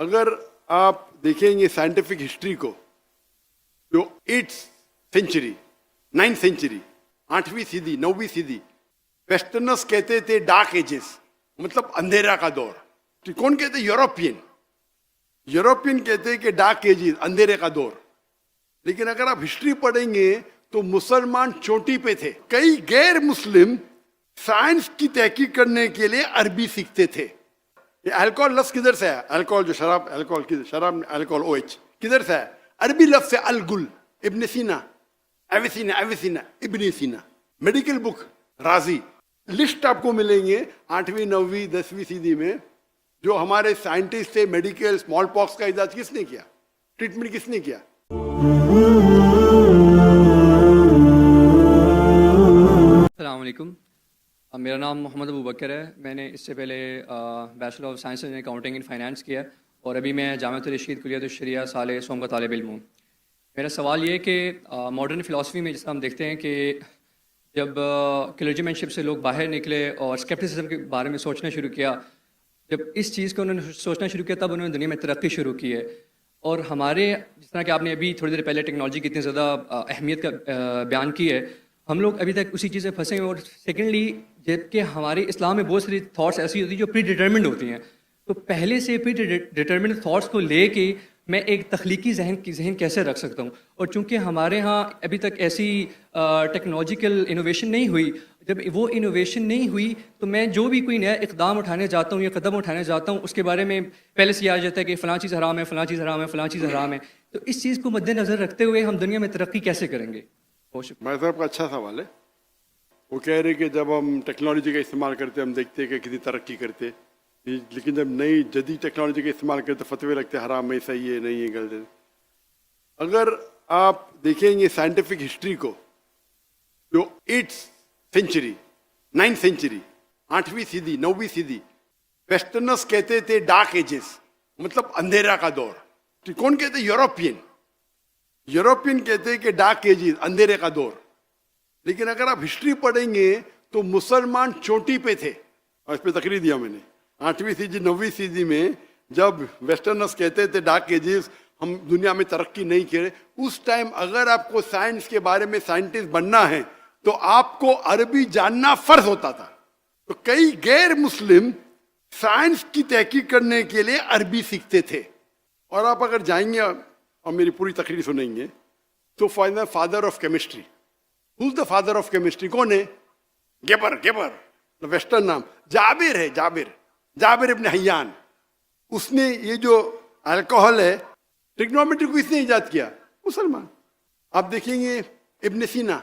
अगर आप देखेंगे साइंटिफिक हिस्ट्री को, जो 8th सेंचुरी, 9th सेंचुरी, 8वीं सदी, 9वीं सदी, वेस्टर्नर्स कहते थे डार्क एजेस, मतलब अंधेरा का दौर। तो कौन कहते? यूरोपियन कहते हैं कि डार्क एजेस, अंधेरे का दौर। लेकिन अगर आप हिस्ट्री पढ़ेंगे तो मुसलमान चोटी पे थे। कई गैर मुस्लिम साइंस की तहकीक करने के लिए अरबी सीखते थे। ये अल्कोहल लफ्ज किधर से है? अल्कोहल जो शराब, अल्कोहल की शराब, अल्कोहल OH किधर से है? अरबी लफ्ज से अलगुल, इब्न सीना, एविसिना, इब्न सीना। मेडिकल बुक राजी, लिस्ट आपको मिलेंगे 8वीं 9वीं 10वीं सदी में जो हमारे साइंटिस्ट थे। मेडिकल स्मॉल पॉक्स का इजाज किसने किया? ट्रीटमेंट किसने किया? अस्सलाम वालेकुम। मेरा नाम मोहम्मद अबू बकर है। मैंने इससे पहले bachelor of science in accounting and finance किया और अभी मैं जामिअतुल रशीद कुलियत शरिया साल सोम का तालिब इल्म हूँ। मेरा सवाल ये है कि मॉडर्न फ़िलासफ़ी में जिसका हम देखते हैं कि जब क्लर्जीमैनशिप से लोग बाहर निकले और स्केप्टिसिज्म के बारे में सोचना शुरू किया, जब इस चीज़ को उन्होंने सोचना शुरू किया तब उन्होंने दुनिया में तरक्की शुरू की है। और हमारे, जिस तरह कि आपने अभी थोड़ी देर पहले टेक्नोलॉजी की इतनी ज़्यादा अहमियत का बयान की है, हम लोग अभी तक उसी चीज़ से फंसे हैं। और सेकेंडली, जबकि हमारे इस्लाम में बहुत सारी थॉट्स ऐसी होती हैं जो प्री डिटर्मिन्ड होती हैं, तो पहले से प्री डिटर्मिन्ड थॉट्स को लेके मैं एक तख्लीकी जहन कैसे रख सकता हूँ? और चूँकि हमारे यहाँ अभी तक ऐसी टेक्नोलॉजिकल इनोवेशन नहीं हुई, जब वो इनोवेशन नहीं हुई तो मैं जो भी कोई नया इकदाम उठाने जाता हूँ या कदम उठाने जाता हूँ उसके बारे में पहले से याद जाता है कि फ़लाँ चीज़ हराम है, फ़लाँ चीज़ हराम है, फ़लाँ चीज़ हराम है। तो इस चीज़ को मद्देनज़र रखते हुए हम दुनिया में तरक्की कैसे करेंगे? भाई साहब का अच्छा सवाल है। वो कह रहे कि जब हम टेक्नोलॉजी का इस्तेमाल करते हम देखते हैं कि कितनी तरक्की करते, लेकिन जब नई जदीद टेक्नोलॉजी का इस्तेमाल करते फतवे लगते हराम है, सही है, नहीं है, गलत है। अगर आप देखेंगे साइंटिफिक हिस्ट्री को, जो 8th सेंचुरी, 9th सेंचुरी, 8वीं सदी, 9वीं सदी, वेस्टर्नर्स कहते थे डार्क एजेस, मतलब अंधेरा का दौर। तो कौन कहते? यूरोपियन कहते हैं कि डार्क एजेस, अंधेरे का दौर। लेकिन अगर आप हिस्ट्री पढ़ेंगे तो मुसलमान चोटी पे थे, और इस पर तकरीर दिया मैंने। 8वीं सदी 9वीं सदी में जब वेस्टर्नर्स कहते थे डार्क एजेस, हम दुनिया में तरक्की नहीं करे, उस टाइम अगर आपको साइंस के बारे में साइंटिस्ट बनना है तो आपको अरबी जानना फर्ज होता था। तो कई गैर मुस्लिम साइंस की तहकीक करने के लिए अरबी सीखते थे। और आप अगर जाएंगे और मेरी पूरी तकरीर सुनेंगे तो father of chemistry, who is the father of chemistry? कौन है? गेबर, वेस्टर्न नाम जाबिर है, जाबिर इब्न हय्यान। उसने ये जो अल्कोहल है, ट्रिग्नोमेट्री को इसने इजाद किया, मुसलमान। आप देखेंगे इब्न सीना,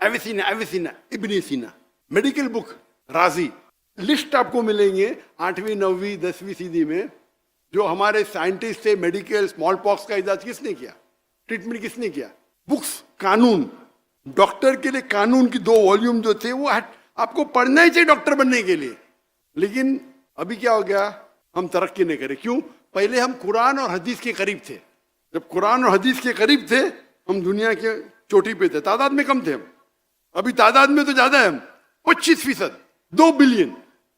एविसिना, इब्न सीना। मेडिकल बुक राजी, लिस्ट आपको मिलेंगे 8वीं 9वीं 10वीं सदी में जो हमारे साइंटिस्ट थे। मेडिकल स्मॉल पॉक्स का इजाज किसने किया? ट्रीटमेंट किसने किया? बुक्स, कानून, डॉक्टर के लिए कानून की 2 वॉल्यूम जो थे वो आपको पढ़ना ही चाहिए डॉक्टर बनने के लिए। लेकिन अभी क्या हो गया? हम तरक्की नहीं करे। क्यों? पहले हम कुरान और हदीस के करीब थे। जब कुरान और हदीस के करीब थे हम दुनिया के चोटी पे थे। तादाद में कम थे हम, अभी तादाद में तो ज्यादा है हम, 25%, 2 बिलियन।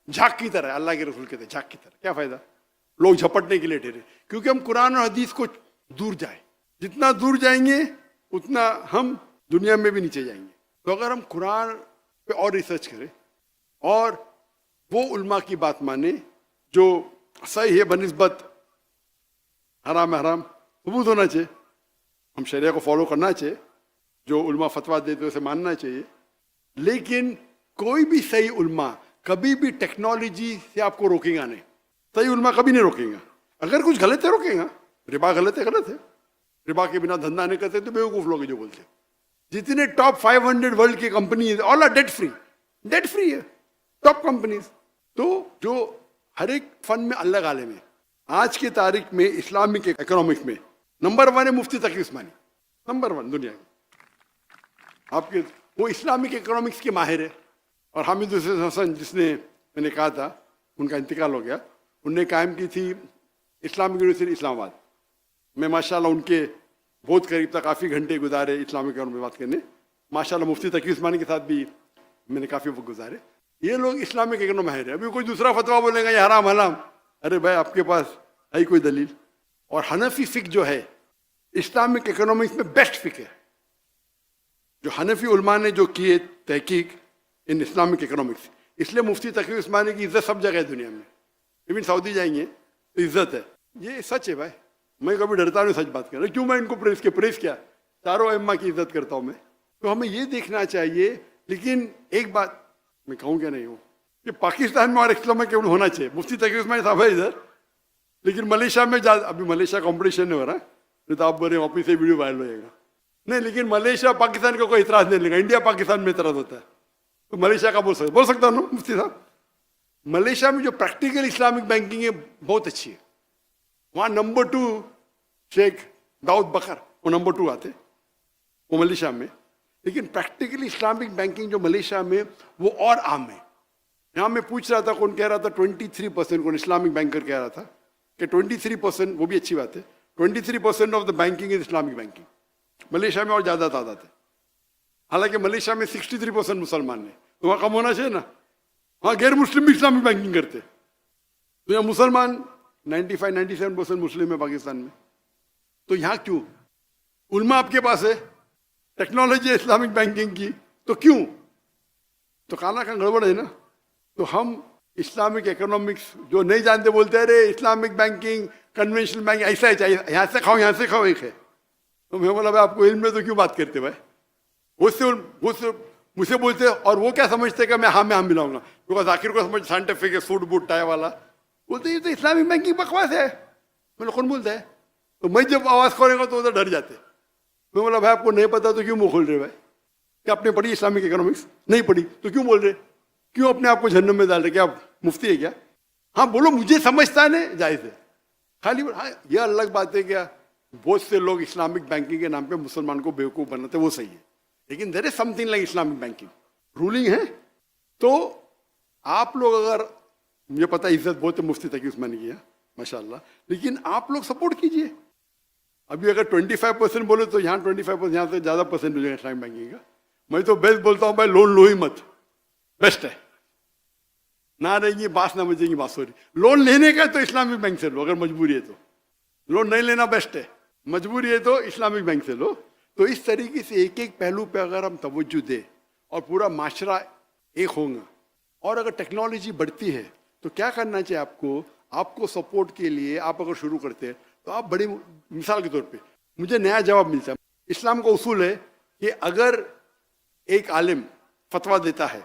झाग की तरह, अल्लाह के रसूल कहते झाग की तरह। क्या फायदा? लोग झपटने के लिए ठहरे, क्योंकि हम कुरान और हदीस को दूर जाए। जितना दूर जाएंगे उतना हम दुनिया में भी नीचे जाएंगे। तो अगर हम कुरान पे और रिसर्च करें और वो उल्मा की बात माने जो सही है बनिस्बत हराम है हराम, सबूत होना चाहिए, हम शरिया को फॉलो करना चाहिए, जो उल्मा फतवा देते उसे मानना चाहिए। लेकिन कोई भी सही उल्मा कभी भी टेक्नोलॉजी से आपको रोकेगा नहीं। सही उल्मा कभी नहीं रोकेगा। अगर कुछ गलत है रोकेगा, रिबा गलत है, रिबा के बिना धंधा नहीं करते तो बेवकूफ लोग जो बोलते हैं। जितने टॉप 500 वर्ल्ड की company all are debt free है, टॉप कंपनीज। तो जो हर एक फन में अलग आलम है। आज की तारीख में इस्लामिक इकोनॉमिक्स में नंबर 1 है मुफ्ती तकी उस्मानी, नंबर 1 दुनिया की। आपके वो इस्लामिक इकोनॉमिक्स के माहिर है। और हामिद हसन, जिसने मैंने कहा था उनका इंतकाल हो गया, उनने कायम की थी इस्लामिक यूनिवर्सिटी इस्लामाबाद। मैं माशाल्लाह उनके बहुत करीब था, काफ़ी घंटे गुजारे इस्लामिक इकोनॉमी में बात करने। माशाल्लाह मुफ्ती तकी उस्मानी के साथ भी मैंने काफ़ी वक्त गुजारे। ये लोग इस्लामिक इकोनॉमी माहिर है। अभी कोई दूसरा फतवा बोलेगा ये हराम हलाम, अरे भाई आपके पास है कोई दलील? और हनफी फिक जो है इस्लामिक इकोनॉमिक्स में बेस्ट फिक है, जो हनफी उलमा ने जो किए तहकीक इन इस्लामिक इकोनॉमिक्स, इसलिए मुफ्ती तकी उस्मानी की इज्जत सब जगह है दुनिया में। इवन सऊदी जाएंगे तो इज्जत है, ये सच है भाई। मैं कभी डरता नहीं सच बात कर रहा, क्यों मैं इनको प्रेस किया, चारों अम्मा की इज्जत करता हूँ मैं। तो हमें ये देखना चाहिए। लेकिन एक बात मैं कहूँ क्या नहीं हूँ कि पाकिस्तान में और इस्लाम केवल होना चाहिए। मुफ्ती तकी उस्मानी साहब है इधर, लेकिन मलेशिया में अभी मलेशिया कॉम्पिटिशन नहीं हो रहा, नहीं तो आप बोले वापिस से वीडियो वायरल हो जाएगा। नहीं, लेकिन मलेशिया पाकिस्तान का कोई इतराज नहीं लेगा, इंडिया पाकिस्तान में इतराज होता है, तो मलेशिया का बोल सकता हूँ ना मुफ्ती साहब। मलेशिया में जो प्रैक्टिकल इस्लामिक बैंकिंग है बहुत अच्छी है। वहाँ नंबर 2 शेख दाऊद बकर, वो नंबर 2 आते वो मलेशिया में। लेकिन प्रैक्टिकली इस्लामिक बैंकिंग जो मलेशिया में वो और आम है। यहाँ मैं पूछ रहा था, कौन कह रहा था 23%, कौन इस्लामिक बैंकर कह रहा था कि 23%, वो भी अच्छी बात है, 23% of the banking is Islamic banking. Malaysia में और ज़्यादा तादाद है। हालांकि मलेशिया में 63% मुसलमान है, तो वहाँ कम होना चाहिए ना। वहाँ गैर मुस्लिम भी इस्लामिक बैंकिंग करते, तो यहाँ मुसलमान 95-97% मुस्लिम है पाकिस्तान में। तो यहाँ क्यों? उल्मा आपके पास है, टेक्नोलॉजी है इस्लामिक बैंकिंग की, तो क्यों? तो खाना का गड़बड़ है ना। तो हम इस्लामिक इकोनॉमिक्स जो नहीं जानते बोलते अरे इस्लामिक बैंकिंग कन्वेंशनल बैंकिंग ऐसा है, चाहिए यहाँ से खाओ यहाँ से खाओ, एक है। तो मैं बोला भाई आपको इल्म में तो क्यों बात करते भाई? वो मुझसे बोलते और वो क्या समझते कि मैं हाँ मिलाऊंगा, क्योंकि जाकिर को समझ साइंटिफिक है, सूट बूट टाई वाला, बोलते ये तो इस्लामिक बैंकिंग बकवास है। मैंने कौन बोलता है? तो मैं जब आवाज़ खोलेगा तो उधर डर जाते। मैं बोला भाई आपको नहीं पता तो क्यों मुँह खोल रहे भाई? क्या आपने पढ़ी इस्लामिक इकोनॉमिक्स? नहीं पढ़ी तो क्यों बोल रहे? क्यों अपने आप को जहन्नम में डाल रहे? क्या मुफ्ती है क्या? हाँ बोलो, मुझे समझता है जायज़ है, खाली हाँ ये अलग बात है। क्या बहुत से लोग इस्लामिक बैंकिंग के नाम पे मुसलमान को बेवकूफ़ बनाते, वो सही है, लेकिन there is something like Islamic banking ruling है। तो आप लोग, अगर मुझे पता है इज्जत बहुत है मुफ्ती तकी उस्मानी की है माशाल्लाह, लेकिन आप लोग सपोर्ट कीजिए। अभी अगर 25% बोले तो यहाँ 25%, यहाँ से ज़्यादा परसेंट हो जाएगा इस्लामिक बैंकिंग का। मैं तो बेस्ट बोलता हूँ भाई, लोन लो ही मत, बेस्ट है ना। रहेंगी बात ना बचेगी बांसुरी। लोन लेने का तो इस्लामिक बैंक से लो, अगर मजबूरी है तो। लोन नहीं लेना बेस्ट है, मजबूरी है तो इस्लामिक बैंक से लो। तो इस तरीके से एक एक पहलू पे अगर हम तवज्जो दें और पूरा माशरा एक होगा, और अगर टेक्नोलॉजी बढ़ती है तो क्या करना चाहिए आपको सपोर्ट के लिए आप अगर शुरू करते हैं तो आप बड़ी मिसाल के तौर पे मुझे नया जवाब मिलता है। इस्लाम का उसूल है कि अगर एक आलिम फतवा देता है,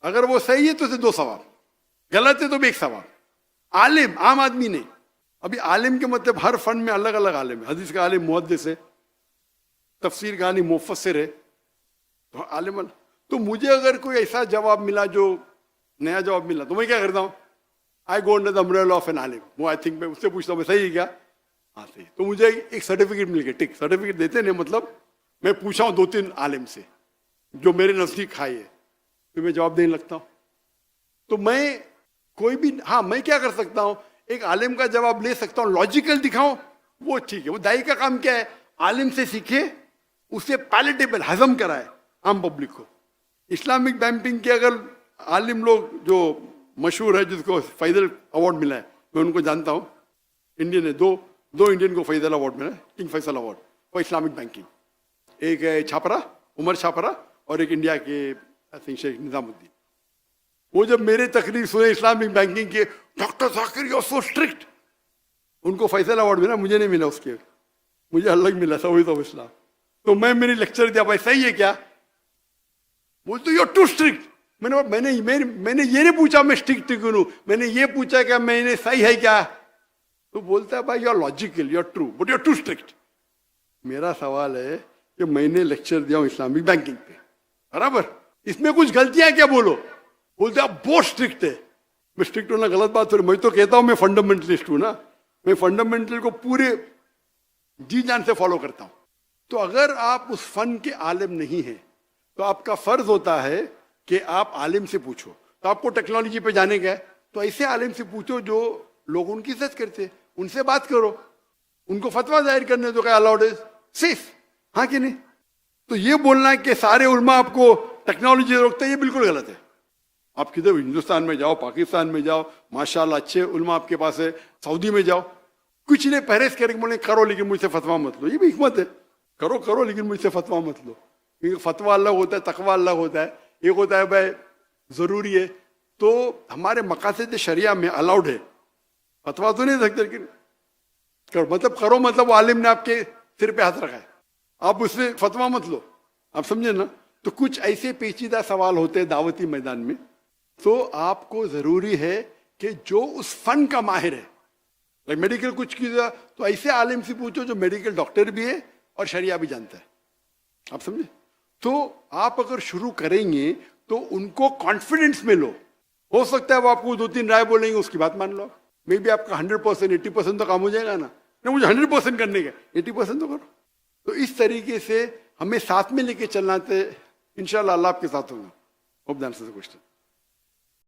अगर वो सही है तो उसे 2 सवाब, गलत है तो भी 1 सवाब। आलिम आम आदमी नहीं। अभी आलिम के मतलब हर फन में अलग अलग आलिम है। हदीस का आलिम मुहद्दिस है, तफसीर का आलिम मुफस्सिर है, तो आलिम। तो मुझे अगर कोई ऐसा जवाब मिला जो नया जवाब मिला तो मैं क्या करता हूँ? I go under the umbrella of an आलिम। वो आई थिंक मैं उससे पूछता हूँ सही है क्या? हाँ सही। तो मुझे एक सर्टिफिकेट मिल गया, टिक सर्टिफिकेट देते नहीं, मतलब मैं पूछा हूँ 2-3 आलिम से जो मेरे नजदीक खाई है, तो मैं जवाब देने लगता हूँ। तो मैं कोई भी, हाँ मैं क्या कर सकता हूँ, एक आलिम का जवाब ले सकता हूँ, लॉजिकल दिखाऊं, वो ठीक है। वो दाई का काम क्या है? आलिम से सीखे, उसे पैलेटेबल हजम कराए आम पब्लिक को। इस्लामिक बैंकिंग के अगर आलिम लोग जो मशहूर है, जिसको फैजल अवार्ड मिला है, मैं उनको जानता हूँ, इंडियन है, दो इंडियन को फैजल अवार्ड मिला है, King Faisal award for Islamic banking. एक है छापरा, उमर छापरा, और एक इंडिया के आई थिंक शेख निजामुद्दीन। वो जब मेरे तकरीर सुने इस्लामिक बैंकिंग के, doctor Zakir you are so strict, उनको फैसल अवार्ड मिला, मुझे नहीं मिला, उसके मुझे अलग मिला सऊदी ऑफ इस्लाम। तो मैंने लेक्चर दिया, भाई सही है क्या? बोलते यू आर टू स्ट्रिक्ट। मैंने ये नहीं पूछा मैं स्ट्रिक्ट क्यों हूं, मैंने ये पूछा क्या मैंने सही है क्या? तो बोलता है भाई you are logical, you are true, but you are too strict. मेरा सवाल है कि मैंने लेक्चर दिया हूं इस्लामिक बैंकिंग पे, बराबर, इसमें कुछ गलतियां क्या? बोलो। बोलते आप बहुत स्ट्रिक्ट है। मैं स्ट्रिक्ट होना गलत बात हो रही, मैं तो कहता हूं मैं फंडामेंटलिस्ट हूं ना, मैं फंडामेंटल को पूरे जी जान से फॉलो करता हूं। तो अगर आप उस फन के आलिम नहीं है तो आपका फर्ज होता है कि आप आलिम से पूछो। तो आपको टेक्नोलॉजी पे जाने का है तो ऐसे आलिम से पूछो जो लोग उनकी इज्जत करते, उनसे बात करो, उनको फतवा जाहिर करने दो, क्या अलाउड इज सेफ, हाँ कि नहीं? तो ये बोलना है कि सारे उलमा आपको टेक्नोलॉजी रोकते हैं, ये बिल्कुल गलत है। आप किधर हिंदुस्तान में जाओ, पाकिस्तान में जाओ, माशाल्लाह अच्छे उलमा आपके पास है, सऊदी में जाओ, कुछ नहीं परहेज करके बोले करो लेकिन मुझसे फतवा मत लो। ये भी हिकमत है, करो करो लेकिन मुझसे फतवा मत लो। क्योंकि फतवा अलग होता है, तकवा अलग होता है। एक होता है भाई जरूरी है, तो हमारे मकासद शरिया में अलाउड है, फतवा तो नहीं सकते लेकिन करो, मतलब करो मतलब वो आलिम ने आपके सिर पे हाथ रखा है, आप उससे फतवा मत लो। आप समझे ना? तो कुछ ऐसे पेचीदा सवाल होते हैं दावती मैदान में, तो आपको जरूरी है कि जो उस फन का माहिर है, लाइक मेडिकल कुछ किया तो ऐसे आलिम से पूछो जो मेडिकल डॉक्टर भी है और शरिया भी जानता है। आप समझे? तो आप अगर शुरू करेंगे तो उनको कॉन्फिडेंस में लो। हो सकता है वो आपको 2-3 राय बोलेंगे, उसकी बात मान लो। मे बी आपका 100% 80% तो काम हो जाएगा ना। नहीं मुझे 100% करने का, 80% तो करो। तो इस तरीके से हमें साथ में लेके चलना थे। इंशाल्लाह अल्लाह आपके साथ होगा। Hope the answer the question.